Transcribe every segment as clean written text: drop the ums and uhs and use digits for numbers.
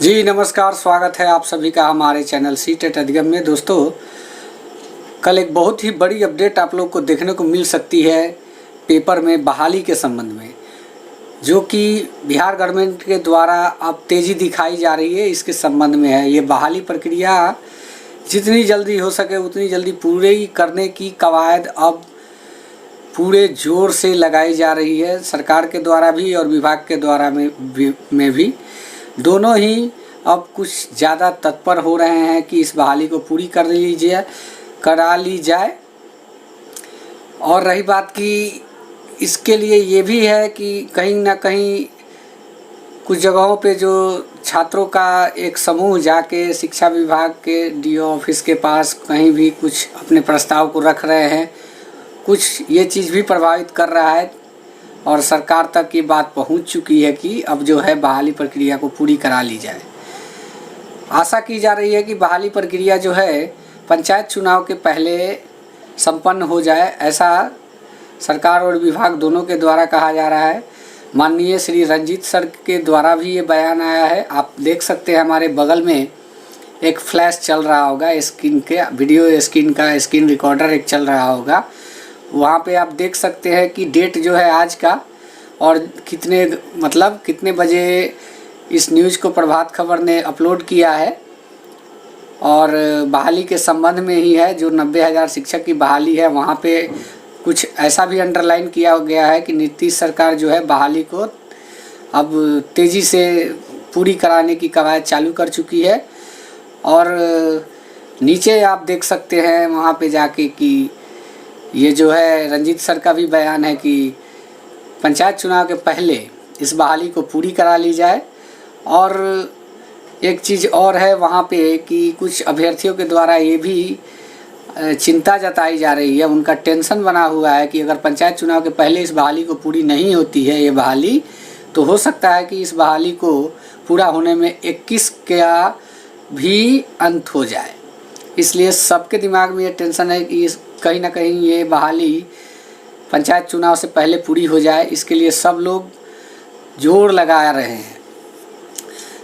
जी नमस्कार, स्वागत है आप सभी का हमारे चैनल सीटेट अधिगम में। दोस्तों, कल एक बहुत ही बड़ी अपडेट आप लोग को देखने को मिल सकती है पेपर में बहाली के संबंध में, जो कि बिहार गवर्नमेंट के द्वारा अब तेज़ी दिखाई जा रही है। इसके संबंध में है ये बहाली प्रक्रिया जितनी जल्दी हो सके उतनी जल्दी पूरी करने की कवायद अब पूरे ज़ोर से लगाई जा रही है, सरकार के द्वारा भी और विभाग के द्वारा में भी दोनों ही अब कुछ ज़्यादा तत्पर हो रहे हैं कि इस बहाली को पूरी करा ली जाए। और रही बात कि इसके लिए ये भी है कि कहीं ना कहीं कुछ जगहों पे जो छात्रों का एक समूह जाके शिक्षा विभाग के डीओ ऑफिस के पास कहीं भी कुछ अपने प्रस्ताव को रख रहे हैं, कुछ ये चीज़ भी प्रभावित कर रहा है और सरकार तक ये बात पहुंच चुकी है कि अब जो है बहाली प्रक्रिया को पूरी करा ली जाए। आशा की जा रही है कि बहाली प्रक्रिया जो है पंचायत चुनाव के पहले संपन्न हो जाए, ऐसा सरकार और विभाग दोनों के द्वारा कहा जा रहा है। माननीय श्री रंजीत सर के द्वारा भी ये बयान आया है। आप देख सकते हैं हमारे बगल में एक फ्लैश चल रहा होगा, स्क्रीन के वीडियो स्क्रीन रिकॉर्डर एक चल रहा होगा। वहाँ पे आप देख सकते हैं कि डेट जो है आज का और कितने बजे इस न्यूज़ को प्रभात खबर ने अपलोड किया है और बहाली के संबंध में ही है। जो 90,000 शिक्षक की बहाली है, वहाँ पे कुछ ऐसा भी अंडरलाइन किया गया है कि नीतीश सरकार जो है बहाली को अब तेज़ी से पूरी कराने की कवायद चालू कर चुकी है। और नीचे आप देख सकते हैं वहाँ पे जाके कि ये जो है रंजीत सर का भी बयान है कि पंचायत चुनाव के पहले इस बहाली को पूरी करा ली जाए। और एक चीज़ और है वहाँ पे कि कुछ अभ्यर्थियों के द्वारा ये भी चिंता जताई जा रही है, उनका टेंशन बना हुआ है कि अगर पंचायत चुनाव के पहले इस बहाली को पूरी नहीं होती है ये बहाली, तो हो सकता है कि इस बहाली को पूरा होने में 21 का भी अंत हो जाए। इसलिए सबके दिमाग में ये टेंशन है कि कहीं ना कहीं ये बहाली पंचायत चुनाव से पहले पूरी हो जाए। इसके लिए सब लोग जोर लगा रहे हैं।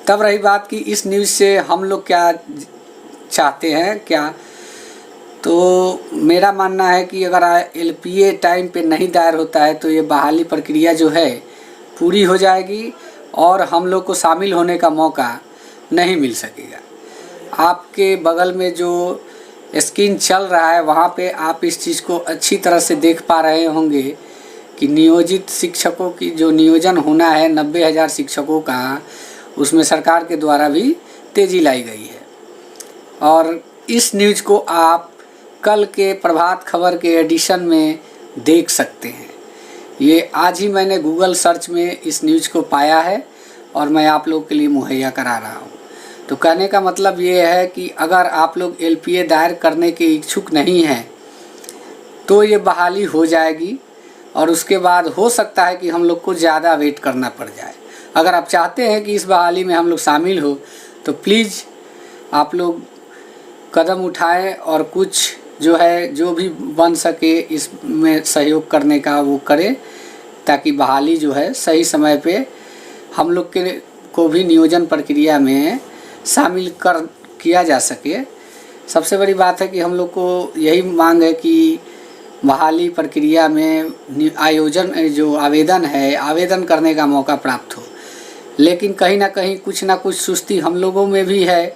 तब रही बात कि इस न्यूज़ से हम लोग क्या चाहते हैं, तो मेरा मानना है कि अगर एलपीए टाइम पे नहीं दायर होता है तो ये बहाली प्रक्रिया जो है पूरी हो जाएगी और हम लोग को शामिल होने का मौका नहीं मिल सकेगा। आपके बगल में जो स्क्रीन चल रहा है वहाँ पे आप इस चीज़ को अच्छी तरह से देख पा रहे होंगे कि नियोजित शिक्षकों की जो नियोजन होना है 90,000 शिक्षकों का, उसमें सरकार के द्वारा भी तेज़ी लाई गई है। और इस न्यूज़ को आप कल के प्रभात खबर के एडिशन में देख सकते हैं। ये आज ही मैंने गूगल सर्च में इस न्यूज़ को पाया है और मैं आप लोग के लिए मुहैया करा रहा हूँ। तो कहने का मतलब ये है कि अगर आप लोग एलपीए दायर करने के इच्छुक नहीं हैं तो ये बहाली हो जाएगी और उसके बाद हो सकता है कि हम लोग को ज़्यादा वेट करना पड़ जाए। अगर आप चाहते हैं कि इस बहाली में हम लोग शामिल हो तो प्लीज़ आप लोग कदम उठाएं और कुछ जो भी बन सके इसमें सहयोग करने का वो करें, ताकि बहाली जो है सही समय पे हम लोग को भी नियोजन प्रक्रिया में शामिल किया जा सके। सबसे बड़ी बात है कि हम लोग को यही मांग है कि बहाली प्रक्रिया में आवेदन करने का मौका प्राप्त हो। लेकिन कहीं ना कहीं कुछ ना कुछ सुस्ती हम लोगों में भी है।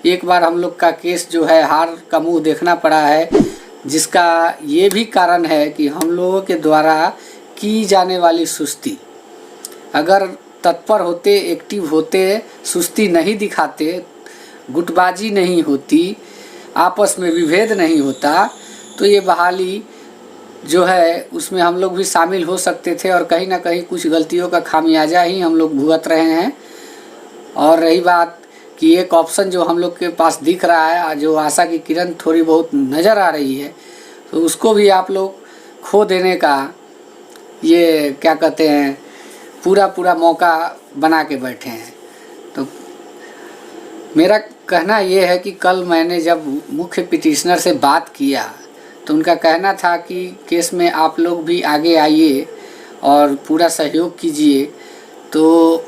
एक बार हम लोग का केस जो है हार का मुंह देखना पड़ा है, जिसका ये भी कारण है कि हम लोगों के द्वारा की जाने वाली सुस्ती, अगर तत्पर होते, एक्टिव होते, सुस्ती नहीं दिखाते, गुटबाजी नहीं होती, आपस में विभेद नहीं होता, तो ये बहाली जो है उसमें हम लोग भी शामिल हो सकते थे और कहीं ना कहीं कुछ गलतियों का खामियाजा ही हम लोग भुगत रहे हैं। और रही बात कि एक ऑप्शन जो हम लोग के पास दिख रहा है, जो आशा की किरण थोड़ी बहुत नज़र आ रही है, तो उसको भी आप लोग खो देने का ये क्या कहते हैं पूरा मौका बना के बैठे हैं। तो मेरा कहना ये है कि कल मैंने जब मुख्य पिटिशनर से बात किया तो उनका कहना था कि केस में आप लोग भी आगे आइए और पूरा सहयोग कीजिए। तो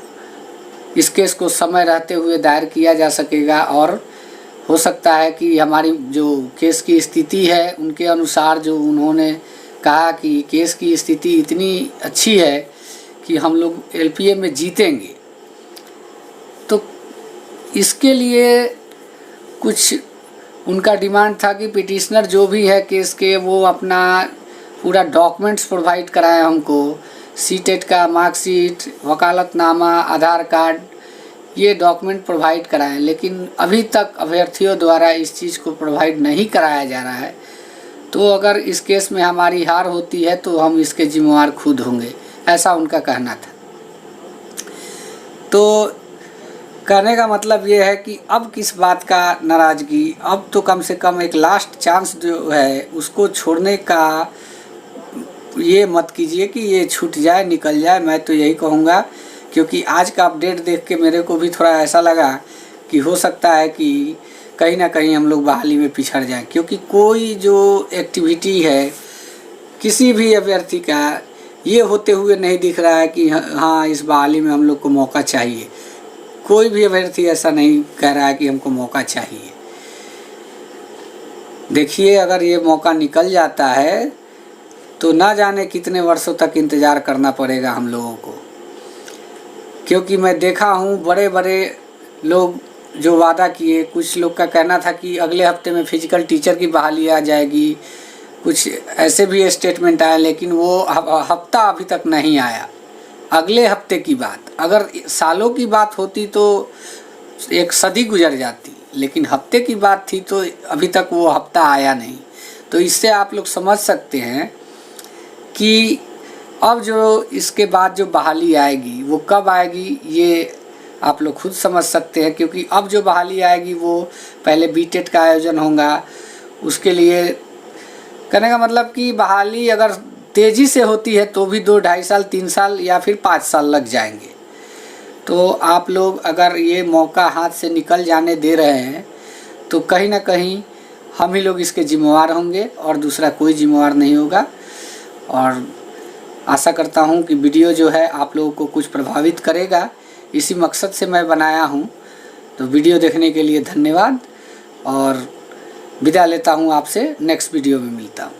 इस केस को समय रहते हुए दायर किया जा सकेगा और हो सकता है कि हमारी जो केस की स्थिति है उनके अनुसार जो उन्होंने कहा कि केस की स्थिति इतनी अच्छी है कि हम लोग एलपीए में जीतेंगे, तो इसके लिए कुछ उनका डिमांड था कि पिटिशनर जो भी है केस के वो अपना पूरा डॉक्यूमेंट्स प्रोवाइड कराएं हमको, सीटेट का मार्कशीट, वकालतनामा, आधार कार्ड, ये डॉक्यूमेंट प्रोवाइड कराएं। लेकिन अभी तक अभ्यर्थियों द्वारा इस चीज़ को प्रोवाइड नहीं कराया जा रहा है। तो अगर इस केस में हमारी हार होती है तो हम इसके जिम्मेवार खुद होंगे, ऐसा उनका कहना था। तो कहने का मतलब ये है कि अब किस बात का नाराज़गी, अब तो कम से कम एक लास्ट चांस जो है उसको छोड़ने का ये मत कीजिए कि ये छूट जाए, निकल जाए। मैं तो यही कहूँगा, क्योंकि आज का अपडेट देख के मेरे को भी थोड़ा ऐसा लगा कि हो सकता है कि कहीं ना कहीं हम लोग बहाली में पिछड़ जाएं, क्योंकि कोई जो एक्टिविटी है किसी भी अभ्यर्थी का ये होते हुए नहीं दिख रहा है कि हाँ इस बहाली में हम लोग को मौका चाहिए। कोई भी अभ्यर्थी ऐसा नहीं कह रहा है कि हमको मौका चाहिए। देखिए, अगर ये मौका निकल जाता है तो ना जाने कितने वर्षों तक इंतज़ार करना पड़ेगा हम लोगों को, क्योंकि मैं देखा हूँ बड़े बड़े लोग जो वादा किए, कुछ लोग का कहना था कि अगले हफ्ते में फिजिकल टीचर की बहाली आ जाएगी, कुछ ऐसे भी स्टेटमेंट आए, लेकिन वो हफ्ता अभी तक नहीं आया। अगले हफ्ते की बात, अगर सालों की बात होती तो एक सदी गुजर जाती, लेकिन हफ्ते की बात थी तो अभी तक वो हफ्ता आया नहीं। तो इससे आप लोग समझ सकते हैं कि अब जो इसके बाद जो बहाली आएगी वो कब आएगी, ये आप लोग खुद समझ सकते हैं। क्योंकि अब जो बहाली आएगी वो पहले बीटेट का आयोजन होगा, उसके लिए कहने का मतलब कि बहाली अगर तेज़ी से होती है तो भी 2, 2.5 साल, 3 साल या फिर 5 साल लग जाएंगे। तो आप लोग अगर ये मौका हाथ से निकल जाने दे रहे हैं तो कहीं ना कहीं हम ही लोग इसके जिम्मेवार होंगे और दूसरा कोई जिम्मेवार नहीं होगा। और आशा करता हूँ कि वीडियो जो है आप लोगों को कुछ प्रभावित करेगा, इसी मकसद से मैं बनाया हूँ। तो वीडियो देखने के लिए धन्यवाद और विदा लेता हूँ आपसे, नेक्स्ट वीडियो में मिलता हूँ।